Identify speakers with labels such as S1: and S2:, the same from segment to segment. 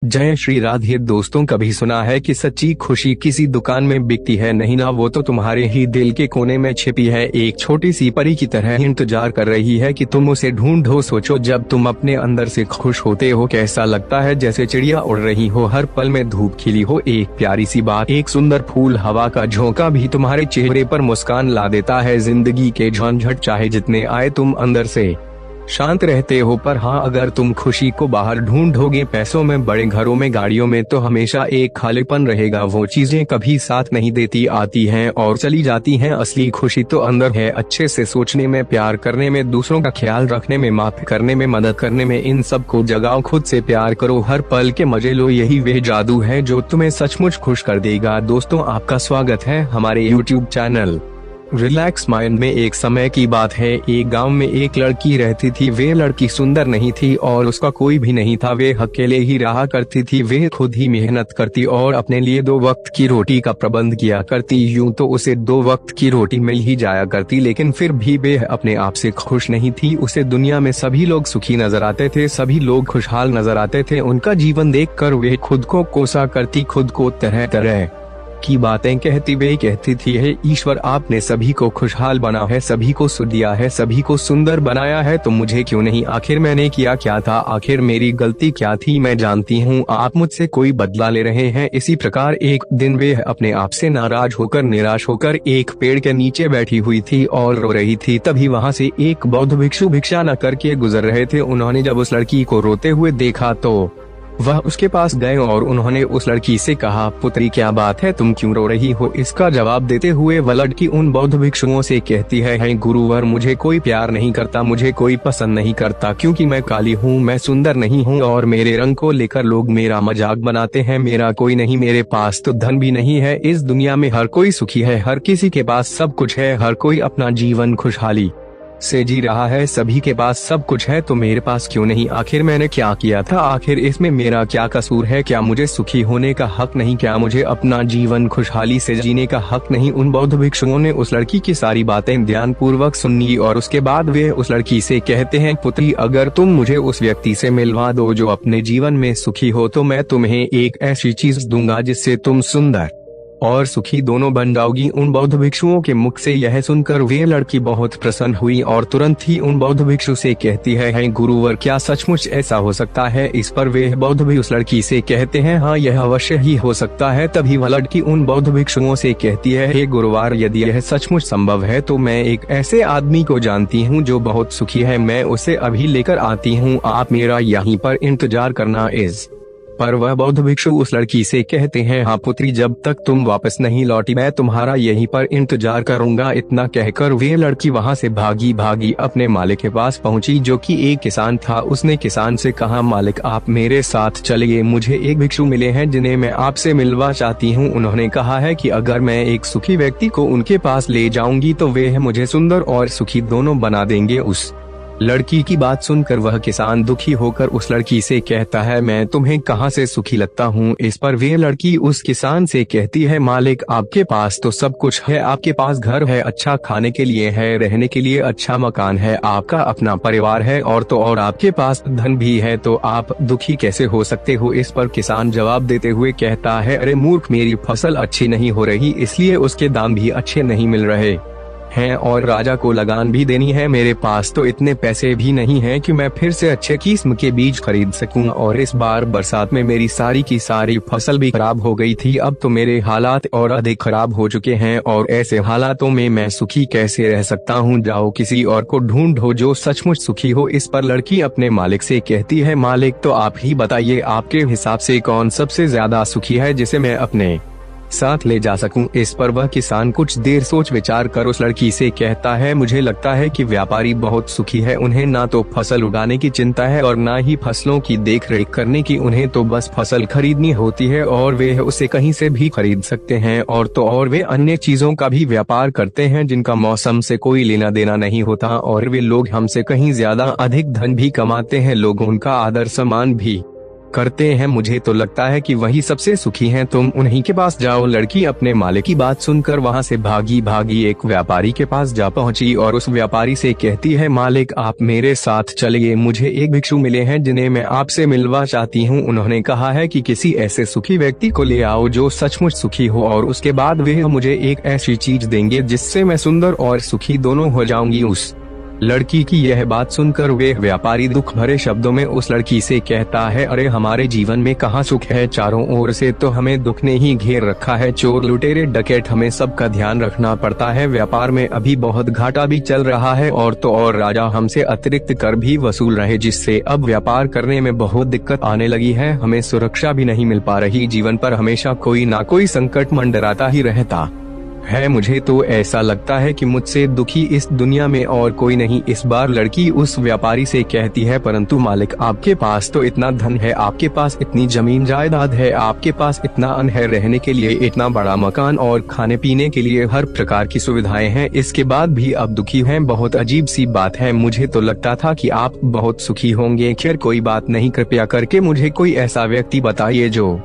S1: जय श्री राधे। दोस्तों, कभी सुना है कि सच्ची खुशी किसी दुकान में बिकती है? नहीं ना, वो तो तुम्हारे ही दिल के कोने में छिपी है, एक छोटी सी परी की तरह इंतजार कर रही है कि तुम उसे ढूंढो। सोचो, जब तुम अपने अंदर से खुश होते हो कैसा लगता है, जैसे चिड़िया उड़ रही हो, हर पल में धूप खिली हो, एक प्यारी सी बात, एक सुंदर फूल, हवा का झोंका भी तुम्हारे चेहरे पर मुस्कान ला देता है। जिंदगी के झंझट चाहे जितने आए, तुम अंदर से शांत रहते हो। पर हाँ, अगर तुम खुशी को बाहर ढूंढोगे, पैसों में, बड़े घरों में, गाड़ियों में, तो हमेशा एक खालीपन रहेगा। वो चीजें कभी साथ नहीं देती, आती हैं और चली जाती हैं। असली खुशी तो अंदर है, अच्छे से सोचने में, प्यार करने में, दूसरों का ख्याल रखने में, माफ करने में, मदद करने में। इन सब को जगाओ, खुद से प्यार करो, हर पल के मजे लो। यही वह जादू है जो तुम्हें सचमुच खुश कर देगा। दोस्तों, आपका स्वागत है हमारे YouTube चैनल रिलैक्स माइंड में। एक समय की बात है, एक गांव में एक लड़की रहती थी। वे लड़की सुंदर नहीं थी और उसका कोई भी नहीं था। वे अकेले ही रहा करती थी। वे खुद ही मेहनत करती और अपने लिए 2 वक्त की रोटी का प्रबंध किया करती। यूं तो उसे 2 वक्त की रोटी मिल ही जाया करती, लेकिन फिर भी वे अपने आप से खुश नहीं थी। उसे दुनिया में सभी लोग सुखी नजर आते थे, सभी लोग खुशहाल नजर आते थे। उनका जीवन देखकर वे खुद को कोसा करती, खुद को तरह तरह की बातें कहती। वे कहती थी, हे ईश्वर, आपने सभी को खुशहाल बना है, सभी को सुख दिया है, सभी को सुंदर बनाया है, तो मुझे क्यों नहीं? आखिर मैंने किया क्या था? आखिर मेरी गलती क्या थी? मैं जानती हूँ आप मुझसे कोई बदला ले रहे हैं। इसी प्रकार एक दिन वे अपने आप से नाराज होकर, निराश होकर एक पेड़ के नीचे बैठी हुई थी और रो रही थी। तभी वहाँ से एक बौद्ध भिक्षु भिक्षा न करके गुजर रहे थे। उन्होंने जब उस लड़की को रोते हुए देखा तो वह उसके पास गए और उन्होंने उस लड़की से कहा, पुत्री, क्या बात है, तुम क्यों रो रही हो? इसका जवाब देते हुए वह लड़की उन बौद्ध भिक्षुओं से कहती है, हे गुरुवर, मुझे कोई प्यार नहीं करता, मुझे कोई पसंद नहीं करता, क्योंकि मैं काली हूँ, मैं सुंदर नहीं हूँ और मेरे रंग को लेकर लोग मेरा मजाक बनाते हैं। मेरा कोई नहीं, मेरे पास तो धन भी नहीं है। इस दुनिया में हर कोई सुखी है, हर किसी के पास सब कुछ है, हर कोई अपना जीवन खुशहाली से जी रहा है, सभी के पास सब कुछ है, तो मेरे पास क्यों नहीं? आखिर मैंने क्या किया था? आखिर इसमें मेरा क्या कसूर है? क्या मुझे सुखी होने का हक नहीं? क्या मुझे अपना जीवन खुशहाली से जीने का हक नहीं? उन बौद्ध भिक्षुओं ने उस लड़की की सारी बातें ध्यान पूर्वक सुनी और उसके बाद वे उस लड़की से कहते हैं, पुत्री, अगर तुम मुझे उस व्यक्ति से मिलवा दो जो अपने जीवन में सुखी हो, तो मैं तुम्हें एक ऐसी चीज दूंगा जिससे तुम सुंदर और सुखी दोनों बन जाओगी। उन बौद्ध भिक्षुओं के मुख से यह सुनकर वे लड़की बहुत प्रसन्न हुई और तुरंत ही उन बौद्ध भिक्षु से कहती है, हे गुरुवर, क्या सचमुच ऐसा हो सकता है? इस पर वे बौद्ध भी उस लड़की से कहते हैं, हाँ, यह अवश्य ही हो सकता है। तभी वह लड़की उन बौद्ध भिक्षुओं से कहती है, हे गुरुवार, यदि यह सचमुच संभव है तो मैं एक ऐसे आदमी को जानती हूँ जो बहुत सुखी है, मैं उसे अभी लेकर आती हूँ, आप मेरा यहीं पर इंतजार करना। पर वह बौद्ध भिक्षु उस लड़की से कहते हैं, हाँ पुत्री, जब तक तुम वापस नहीं लौटी मैं तुम्हारा यहीं पर इंतजार करूंगा। इतना कहकर वे लड़की वहाँ से भागी भागी अपने मालिक के पास पहुँची, जो कि एक किसान था। उसने किसान से कहा, मालिक, आप मेरे साथ चलिए, मुझे एक भिक्षु मिले हैं जिन्हें मैं आपसे मिलवा चाहती हूँ। उन्होंने कहा है कि अगर मैं एक सुखी व्यक्ति को उनके पास ले जाऊंगी तो वे मुझे सुंदर और सुखी दोनों बना देंगे। उस लड़की की बात सुनकर वह किसान दुखी होकर उस लड़की से कहता है, मैं तुम्हें कहां से सुखी लगता हूं? इस पर वे लड़की उस किसान से कहती है, मालिक, आपके पास तो सब कुछ है, आपके पास घर है, अच्छा खाने के लिए है, रहने के लिए अच्छा मकान है, आपका अपना परिवार है और तो और आपके पास धन भी है, तो आप दुखी कैसे हो सकते हो? इस पर किसान जवाब देते हुए कहता है, अरे मूर्ख, मेरी फसल अच्छी नहीं हो रही, इसलिए उसके दाम भी अच्छे नहीं मिल रहे हैं और राजा को लगान भी देनी है। मेरे पास तो इतने पैसे भी नहीं हैं कि मैं फिर से अच्छे किस्म के बीज खरीद सकूं और इस बार बरसात में मेरी सारी की सारी फसल भी खराब हो गई थी। अब तो मेरे हालात और अधिक खराब हो चुके हैं और ऐसे हालातों में मैं सुखी कैसे रह सकता हूं? जाओ, किसी और को ढूंढो जो सचमुच सुखी हो। इस पर लड़की अपने मालिक से कहती है, मालिक, तो आप ही बताइए, आपके हिसाब से कौन सबसे ज्यादा सुखी है जिसे मैं अपने साथ ले जा सकूं? इस पर वह किसान कुछ देर सोच विचार कर उस लड़की से कहता है, मुझे लगता है कि व्यापारी बहुत सुखी है। उन्हें ना तो फसल उगाने की चिंता है और ना ही फसलों की देख रेख करने की, उन्हें तो बस फसल खरीदनी होती है और वे उसे कहीं से भी खरीद सकते हैं और तो और वे अन्य चीजों का भी व्यापार करते हैं जिनका मौसम से कोई लेना देना नहीं होता और वे लोग हमसे कहीं ज्यादा अधिक धन भी कमाते हैं। लोग उनका आदर सम्मान भी करते हैं, मुझे तो लगता है कि वही सबसे सुखी हैं, तुम उन्हीं के पास जाओ। लड़की अपने मालिक की बात सुनकर वहां से भागी भागी एक व्यापारी के पास जा पहुंची और उस व्यापारी से कहती है, मालिक आप मेरे साथ चलिए, मुझे एक भिक्षु मिले हैं जिन्हें मैं आपसे मिलवा चाहती हूँ। उन्होंने कहा है कि किसी ऐसे सुखी व्यक्ति को ले आओ जो सचमुच सुखी हो और उसके बाद वे मुझे एक ऐसी चीज देंगे जिससे मैं सुंदर और सुखी दोनों हो जाऊंगी। उस लड़की की यह बात सुनकर वे व्यापारी दुख भरे शब्दों में उस लड़की से कहता है, अरे हमारे जीवन में कहाँ सुख है, चारों ओर से तो हमें दुख ने ही घेर रखा है, चोर लुटेरे डकैत, हमें सबका ध्यान रखना पड़ता है, व्यापार में अभी बहुत घाटा भी चल रहा है और तो और राजा हमसे अतिरिक्त कर भी वसूल रहे, जिससे अब व्यापार करने में बहुत दिक्कत आने लगी है, हमें सुरक्षा भी नहीं मिल पा रही, जीवन पर हमेशा कोई ना कोई संकट मंडराता ही रहता है, मुझे तो ऐसा लगता है कि मुझसे दुखी इस दुनिया में और कोई नहीं। इस बार लड़की उस व्यापारी से कहती है, परंतु मालिक आपके पास तो इतना धन है, आपके पास इतनी जमीन जायदाद है, आपके पास इतना अन्न है, रहने के लिए इतना बड़ा मकान और खाने पीने के लिए हर प्रकार की सुविधाएं हैं, इसके बाद भी आप दुखी हैं, बहुत अजीब सी बात है, मुझे तो लगता था कि आप बहुत सुखी होंगे। खैर कोई बात नहीं, कृपया करके मुझे कोई ऐसा व्यक्ति बताइए जो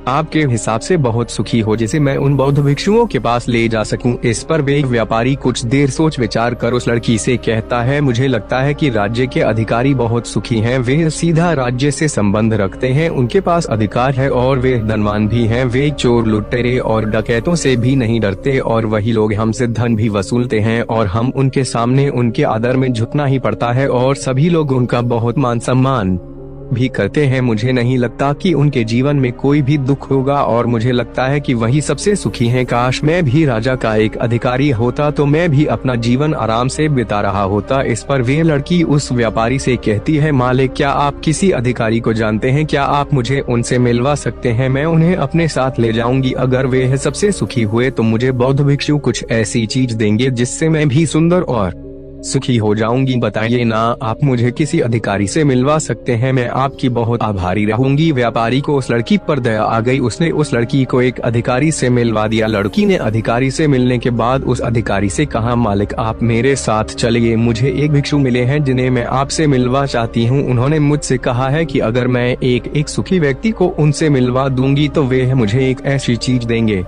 S1: आपके हिसाब से बहुत सुखी हो, जिसे मैं उन बौद्ध भिक्षुओं के पास ले जा सकूं। इस पर वे व्यापारी कुछ देर सोच विचार कर उस लड़की से कहता है, मुझे लगता है कि राज्य के अधिकारी बहुत सुखी हैं, वे सीधा राज्य से संबंध रखते हैं, उनके पास अधिकार है और वे धनवान भी हैं, वे चोर लुटेरे और डकैतों से भी नहीं डरते और वही लोग हमसे धन भी वसूलते हैं और हम उनके सामने उनके आदर में झुकना ही पड़ता है और सभी लोग उनका बहुत मान सम्मान भी करते हैं। मुझे नहीं लगता कि उनके जीवन में कोई भी दुख होगा और मुझे लगता है कि वही सबसे सुखी हैं। काश मैं भी राजा का एक अधिकारी होता तो मैं भी अपना जीवन आराम से बिता रहा होता। इस पर वे लड़की उस व्यापारी से कहती है, मालिक क्या आप किसी अधिकारी को जानते हैं, क्या आप मुझे उनसे मिलवा सकते हैं, मैं उन्हें अपने साथ ले जाऊंगी, अगर वे सबसे सुखी हुए तो मुझे बौद्ध भिक्षु कुछ ऐसी चीज देंगे जिससे मैं भी सुंदर और सुखी हो जाऊंगी। बताइए ना, आप मुझे किसी अधिकारी से मिलवा सकते हैं, मैं आपकी बहुत आभारी रहूंगी। व्यापारी को उस लड़की पर दया आ गई, उसने उस लड़की को एक अधिकारी से मिलवा दिया। लड़की ने अधिकारी से मिलने के बाद उस अधिकारी से कहा, मालिक आप मेरे साथ चलिए, मुझे एक भिक्षु मिले हैं जिन्हें मैं आपसे मिलवा चाहती हूँ। उन्होंने मुझसे कहा है कि अगर मैं एक सुखी व्यक्ति को उनसे मिलवा दूंगी तो वे मुझे एक ऐसी चीज देंगे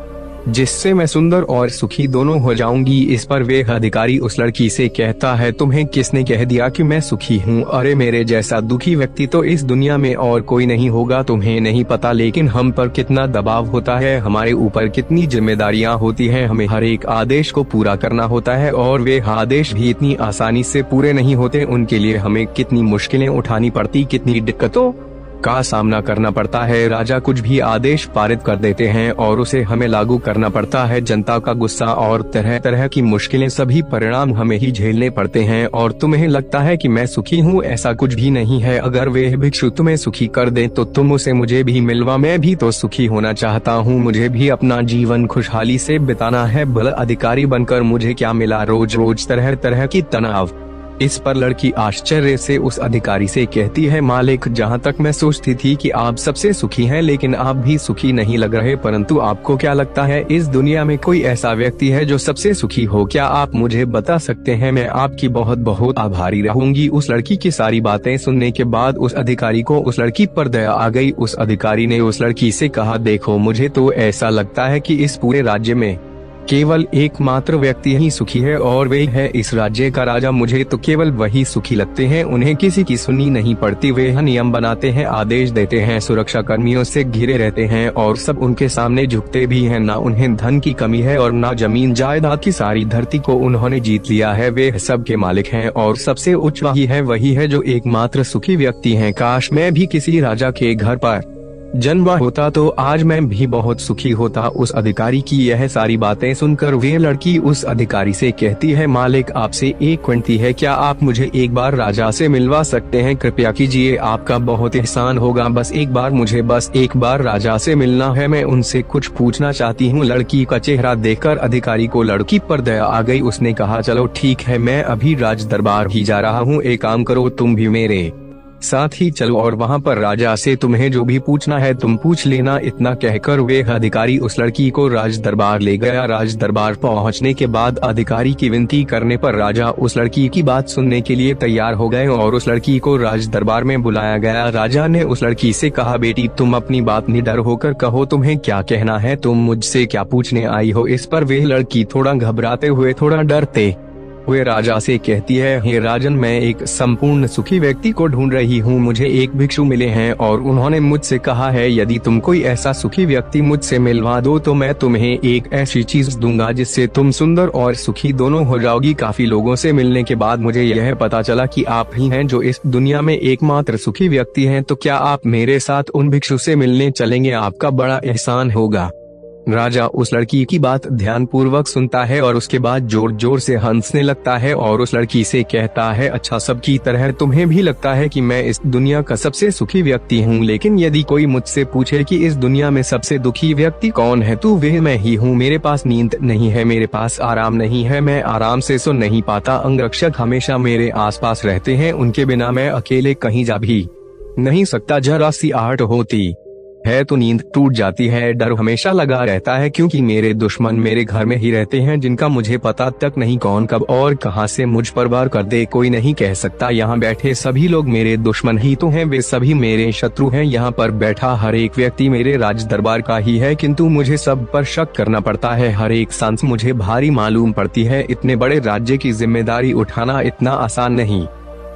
S1: जिससे मैं सुंदर और सुखी दोनों हो जाऊंगी। इस पर वे अधिकारी उस लड़की से कहता है, तुम्हें किसने कह दिया कि मैं सुखी हूँ, अरे मेरे जैसा दुखी व्यक्ति तो इस दुनिया में और कोई नहीं होगा। तुम्हें नहीं पता लेकिन हम पर कितना दबाव होता है, हमारे ऊपर कितनी जिम्मेदारियाँ होती हैं, हमें हर एक आदेश को पूरा करना होता है और वे आदेश भी इतनी आसानी से पूरे नहीं होते, उनके लिए हमें कितनी मुश्किलें उठानी पड़ती, कितनी दिक्कतों का सामना करना पड़ता है। राजा कुछ भी आदेश पारित कर देते हैं और उसे हमें लागू करना पड़ता है। जनता का गुस्सा और तरह तरह की मुश्किलें, सभी परिणाम हमें ही झेलने पड़ते हैं। और तुम्हें लगता है कि मैं सुखी हूँ, ऐसा कुछ भी नहीं है। अगर वे भिक्षु तुम्हें सुखी कर दें तो तुम उसे मुझे भी मिलवा, मैं भी तो सुखी होना चाहता हूँ, मुझे भी अपना जीवन खुशहाली से बिताना है। भला अधिकारी बनकर मुझे क्या मिला, रोज रोज तरह तरह की तनाव। इस पर लड़की आश्चर्य से उस अधिकारी से कहती है, मालिक जहाँ तक मैं सोचती थी कि आप सबसे सुखी हैं, लेकिन आप भी सुखी नहीं लग रहे, परंतु आपको क्या लगता है इस दुनिया में कोई ऐसा व्यक्ति है जो सबसे सुखी हो, क्या आप मुझे बता सकते हैं, मैं आपकी बहुत बहुत आभारी रहूंगी। उस लड़की की सारी बातें सुनने के बाद उस अधिकारी को उस लड़की पर दया आ गई। उस अधिकारी ने उस लड़की से कहा, देखो मुझे तो ऐसा लगता है कि इस पूरे राज्य में केवल एकमात्र व्यक्ति ही सुखी है और वे है इस राज्य का राजा। मुझे तो केवल वही सुखी लगते हैं, उन्हें किसी की सुननी नहीं पड़ती, वे नियम बनाते हैं, आदेश देते हैं, सुरक्षा कर्मियों से घिरे रहते हैं और सब उनके सामने झुकते भी हैं। ना उन्हें धन की कमी है और ना जमीन जायदाद की सारी धरती को उन्होंने जीत लिया है, वे सब के मालिक हैं और सबसे उच्च वही है जो एकमात्र सुखी व्यक्ति है। काश मैं भी किसी राजा के घर पर जन्म होता तो आज मैं भी बहुत सुखी होता। उस अधिकारी की यह सारी बातें सुनकर वे लड़की उस अधिकारी से कहती है, मालिक आपसे एक विनती है, क्या आप मुझे एक बार राजा से मिलवा सकते हैं, कृपया कीजिए, आपका बहुत एहसान होगा, बस एक बार राजा से मिलना है, मैं उनसे कुछ पूछना चाहती हूँ। लड़की का चेहरा देखकर अधिकारी को लड़की पर दया आ गई, उसने कहा, चलो ठीक है, मैं अभी राज दरबार ही जा रहा हूँ, एक काम करो तुम भी मेरे साथ ही चलो और वहाँ पर राजा से तुम्हें जो भी पूछना है तुम पूछ लेना। इतना कहकर वे अधिकारी उस लड़की को राज दरबार ले गया। राज दरबार पहुँचने के बाद अधिकारी की विनती करने पर राजा उस लड़की की बात सुनने के लिए तैयार हो गए और उस लड़की को राज दरबार में बुलाया गया। राजा ने उस लड़की से कहा, बेटी तुम अपनी बात निडर होकर कहो, तुम्हें क्या कहना है, तुम मुझसे क्या पूछने आई हो। इस पर वह लड़की थोड़ा घबराते हुए, थोड़ा डरते हुए राजा से कहती है, हे राजन, मैं एक संपूर्ण सुखी व्यक्ति को ढूंढ रही हूँ। मुझे एक भिक्षु मिले हैं और उन्होंने मुझसे कहा है यदि तुम कोई ऐसा सुखी व्यक्ति मुझसे मिलवा दो तो मैं तुम्हें एक ऐसी चीज दूंगा जिससे तुम सुंदर और सुखी दोनों हो जाओगी। काफी लोगों से मिलने के बाद मुझे यह पता चला कि आप ही हैं जो इस दुनिया में एकमात्र सुखी व्यक्ति हैं। तो क्या आप मेरे साथ उन भिक्षु से मिलने चलेंगे? आपका बड़ा एहसान होगा। राजा उस लड़की की बात ध्यान पूर्वक सुनता है और उसके बाद जोर जोर से हंसने लगता है और उस लड़की से कहता है, अच्छा, सबकी तरह तुम्हें भी लगता है कि मैं इस दुनिया का सबसे सुखी व्यक्ति हूँ, लेकिन यदि कोई मुझसे पूछे कि इस दुनिया में सबसे दुखी व्यक्ति कौन है तो वह मैं ही हूँ। मेरे पास नींद नहीं है, मेरे पास आराम नहीं है, मैं आराम से सो नहीं पाता, अंगरक्षक हमेशा मेरे आसपास रहते हैं, उनके बिना मैं अकेले कहीं जा भी नहीं सकता। जरा सी आहट होती है तो नींद टूट जाती है। डर हमेशा लगा रहता है क्योंकि मेरे दुश्मन मेरे घर में ही रहते हैं जिनका मुझे पता तक नहीं कौन कब और कहां से मुझ पर वार कर दे, कोई नहीं कह सकता। यहाँ बैठे सभी लोग मेरे दुश्मन ही तो हैं, वे सभी मेरे शत्रु हैं। यहाँ पर बैठा हर एक व्यक्ति मेरे राज दरबार का ही है, किंतु मुझे सब पर शक करना पड़ता है। हर एक सांस मुझे भारी मालूम पड़ती है। इतने बड़े राज्य की जिम्मेदारी उठाना इतना आसान नहीं।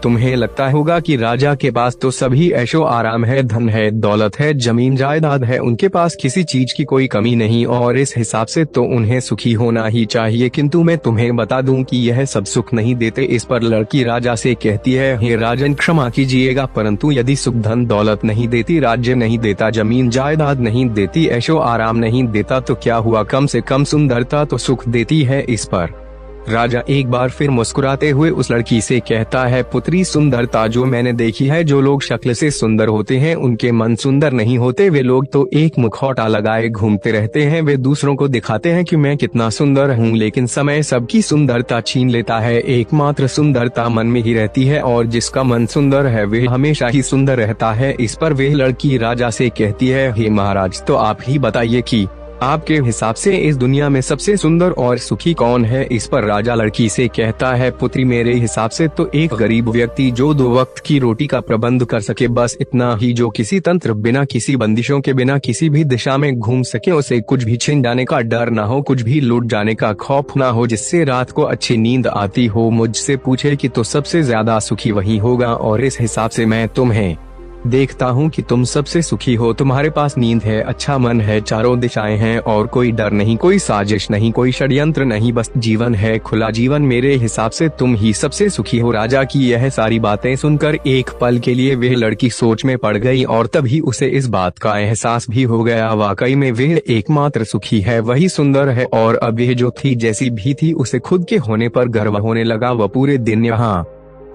S1: तुम्हें लगता होगा कि राजा के पास तो सभी ऐशो आराम है, धन है, दौलत है, जमीन जायदाद है, उनके पास किसी चीज की कोई कमी नहीं और इस हिसाब से तो उन्हें सुखी होना ही चाहिए, किंतु मैं तुम्हें बता दूं कि यह सब सुख नहीं देते। इस पर लड़की राजा से कहती है, हे राजन, क्षमा कीजिएगा, परंतु यदि सुख धन दौलत नहीं देती, राज्य नहीं देता, जमीन जायदाद नहीं देती, ऐशो आराम नहीं देता तो क्या हुआ, कम से कम सुंदरता तो सुख देती है। इस पर राजा एक बार फिर मुस्कुराते हुए उस लड़की से कहता है, पुत्री, सुंदरता जो मैंने देखी है, जो लोग शक्ल से सुंदर होते हैं उनके मन सुंदर नहीं होते। वे लोग तो एक मुखौटा लगाए घूमते रहते हैं, वे दूसरों को दिखाते हैं कि मैं कितना सुंदर हूँ, लेकिन समय सबकी सुंदरता छीन लेता है। एकमात्र सुंदरता मन में ही रहती है और जिसका मन सुंदर है वे हमेशा ही सुंदर रहता है। इस पर वे लड़की राजा से कहती है, हे महाराज, तो आप ही बताइए कि आपके हिसाब से इस दुनिया में सबसे सुंदर और सुखी कौन है। इस पर राजा लड़की से कहता है, पुत्री, मेरे हिसाब से तो एक गरीब व्यक्ति जो 2 वक्त की रोटी का प्रबंध कर सके, बस इतना ही, जो किसी तंत्र बिना किसी बंदिशों के बिना किसी भी दिशा में घूम सके, उसे कुछ भी छिन जाने का डर ना हो, कुछ भी लूट जाने का खौफ ना हो, जिससे रात को अच्छी नींद आती हो, मुझसे पूछे कि तो सबसे ज्यादा सुखी वही होगा। और इस हिसाब से मैं तुम्हें देखता हूँ कि तुम सबसे सुखी हो, तुम्हारे पास नींद है, अच्छा मन है, चारों दिशाएं हैं और कोई डर नहीं, कोई साजिश नहीं, कोई षड्यंत्र नहीं, बस जीवन है, खुला जीवन। मेरे हिसाब से तुम ही सबसे सुखी हो। राजा की यह सारी बातें सुनकर एक पल के लिए वह लड़की सोच में पड़ गई और तभी उसे इस बात का एहसास भी हो गया, वाकई में वह एकमात्र सुखी है, वही सुंदर है। और अब यह जो थी जैसी भी थी, उसे खुद के होने पर गर्व होने लगा। वह पूरे दिन यहाँ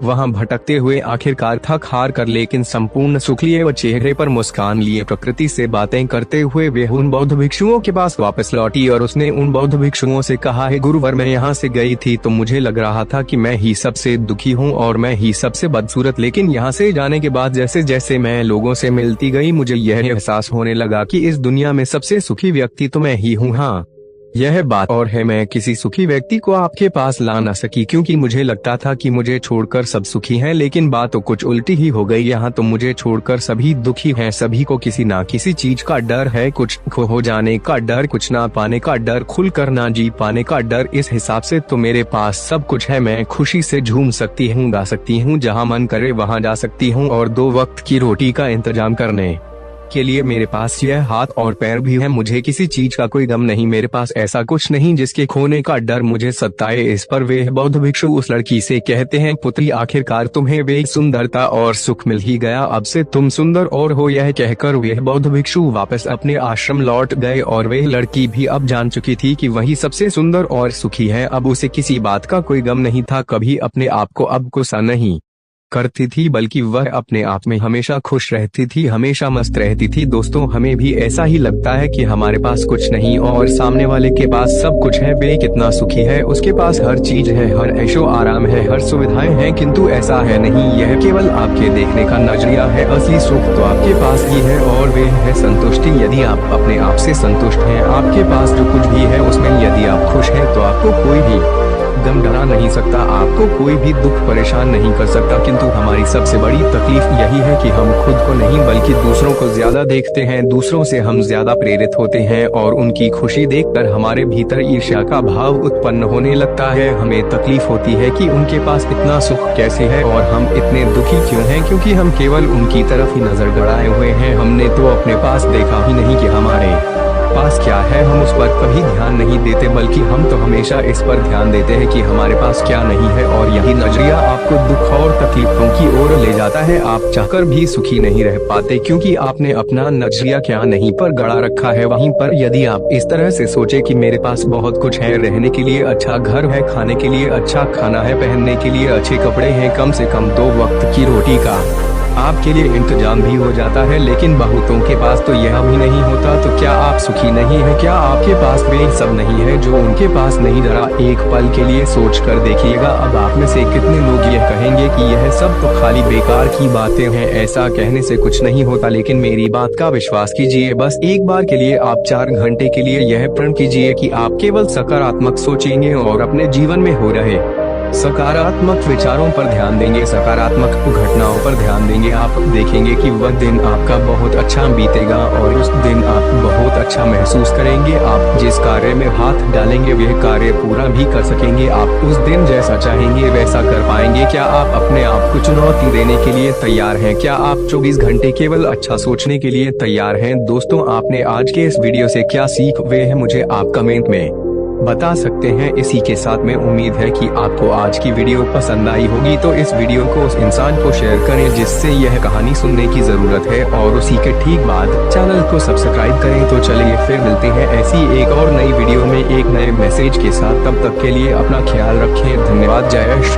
S1: वहाँ भटकते हुए आखिरकार थक हार कर लेकिन संपूर्ण सुख लिए व चेहरे पर मुस्कान लिए प्रकृति से बातें करते हुए वे उन बौद्ध भिक्षुओं के पास वापस लौटी और उसने उन बौद्ध भिक्षुओं से कहा, है गुरुवर, मैं यहाँ से गई थी तो मुझे लग रहा था कि मैं ही सबसे दुखी हूँ और मैं ही सबसे बदसूरत, लेकिन यहाँ से जाने के बाद जैसे जैसे मैं लोगों से मिलती गई, मुझे यह एहसास होने लगा कि इस दुनिया में सबसे सुखी व्यक्ति तो मैं ही हूँ। हाँ, यह बात और है, मैं किसी सुखी व्यक्ति को आपके पास ला न सकी क्योंकि मुझे लगता था कि मुझे छोड़कर सब सुखी हैं, लेकिन बात तो कुछ उल्टी ही हो गई। यहाँ तो मुझे छोड़कर सभी दुखी हैं, सभी को किसी ना किसी चीज का डर है, कुछ खो हो जाने का डर, कुछ ना पाने का डर, खुलकर ना जी पाने का डर। इस हिसाब से तो मेरे पास सब कुछ है, मैं खुशी से झूम सकती हूँ, गा सकती हूँ, जहाँ मन करे वहाँ जा सकती हूँ और 2 वक्त की रोटी का इंतजाम करने के लिए मेरे पास यह हाथ और पैर भी है। मुझे किसी चीज का कोई गम नहीं, मेरे पास ऐसा कुछ नहीं जिसके खोने का डर मुझे सताए। इस पर वे बौद्ध भिक्षु उस लड़की से कहते हैं, पुत्री, आखिरकार तुम्हें वे सुंदरता और सुख मिल ही गया, अब से तुम सुंदर और हो। यह कहकर वे बौद्ध भिक्षु वापस अपने आश्रम लौट गए और वे लड़की भी अब जान चुकी थी कि वही सबसे सुंदर और सुखी है। अब उसे किसी बात का कोई गम नहीं था, कभी अपने आप को अब गुस्सा नहीं करती थी, बल्कि वह अपने आप में हमेशा खुश रहती थी, हमेशा मस्त रहती थी। दोस्तों, हमें भी ऐसा ही लगता है कि हमारे पास कुछ नहीं और सामने वाले के पास सब कुछ है, वे कितना सुखी है, उसके पास हर चीज है, हर ऐशो आराम है, हर सुविधाएं हैं। किंतु ऐसा है नहीं, यह केवल आपके देखने का नजरिया है। असली सुख तो आपके पास ही है और वे है संतुष्टि। यदि आप अपने आप से संतुष्ट हैं, आपके पास जो कुछ भी है उसमें यदि आप खुश हैं, तो आपको कोई भी गम डरा नहीं सकता, आपको कोई भी दुख परेशान नहीं कर सकता। किंतु हमारी सबसे बड़ी तकलीफ यही है कि हम खुद को नहीं बल्कि दूसरों को ज्यादा देखते हैं, दूसरों से हम ज्यादा प्रेरित होते हैं और उनकी खुशी देखकर हमारे भीतर ईर्ष्या का भाव उत्पन्न होने लगता है। हमें तकलीफ होती है कि उनके पास इतना सुख कैसे है और हम इतने दुखी क्यों हैं, क्योंकि हम केवल उनकी तरफ ही नजर गड़ाए हुए हैं। हमने तो अपने पास देखा ही नहीं कि हमारे पास क्या है, हम उस पर कभी ध्यान नहीं देते, बल्कि हम तो हमेशा इस पर ध्यान देते हैं कि हमारे पास क्या नहीं है। और यही नजरिया आपको दुख और तकलीफों की ओर ले जाता है। आप चाहकर भी सुखी नहीं रह पाते, क्योंकि आपने अपना नजरिया क्या नहीं पर गड़ा रखा है। वहीं पर यदि आप इस तरह से सोचे कि मेरे पास बहुत कुछ है, रहने के लिए अच्छा घर है, खाने के लिए अच्छा खाना है, पहनने के लिए अच्छे कपड़े हैं, कम से कम 2 वक्त की रोटी का आपके लिए इंतजाम भी हो जाता है, लेकिन बहुतों के पास तो यह भी नहीं होता। तो क्या आप सुखी नहीं हैं? क्या आपके पास वे सब नहीं है जो उनके पास नहीं? जरा एक पल के लिए सोच कर देखिएगा। अब आप में से कितने लोग यह कहेंगे कि यह सब तो खाली बेकार की बातें हैं, ऐसा कहने से कुछ नहीं होता। लेकिन मेरी बात का विश्वास कीजिए, बस एक बार के लिए आप 4 घंटे के लिए यह प्रण कीजिए कि आप केवल सकारात्मक सोचेंगे और अपने जीवन में हो रहे सकारात्मक विचारों पर ध्यान देंगे, सकारात्मक घटनाओं पर ध्यान देंगे। आप देखेंगे कि वह दिन आपका बहुत अच्छा बीतेगा और उस दिन आप बहुत अच्छा महसूस करेंगे। आप जिस कार्य में हाथ डालेंगे वह कार्य पूरा भी कर सकेंगे। आप उस दिन जैसा चाहेंगे वैसा कर पाएंगे। क्या आप अपने आप को चुनौती देने के लिए तैयार हैं? क्या आप 24 घंटे केवल अच्छा सोचने के लिए तैयार हैं? दोस्तों, आपने आज के इस वीडियो से क्या सीख वे है, मुझे आप कमेंट में बता सकते हैं। इसी के साथ में उम्मीद है कि आपको आज की वीडियो पसंद आई होगी, तो इस वीडियो को उस इंसान को शेयर करें जिससे यह कहानी सुनने की जरूरत है, और उसी के ठीक बाद चैनल को सब्सक्राइब करें। तो चलिए फिर मिलते हैं ऐसी एक और नई वीडियो में एक नए मैसेज के साथ। तब तक के लिए अपना ख्याल रखें। धन्यवाद। जय श्री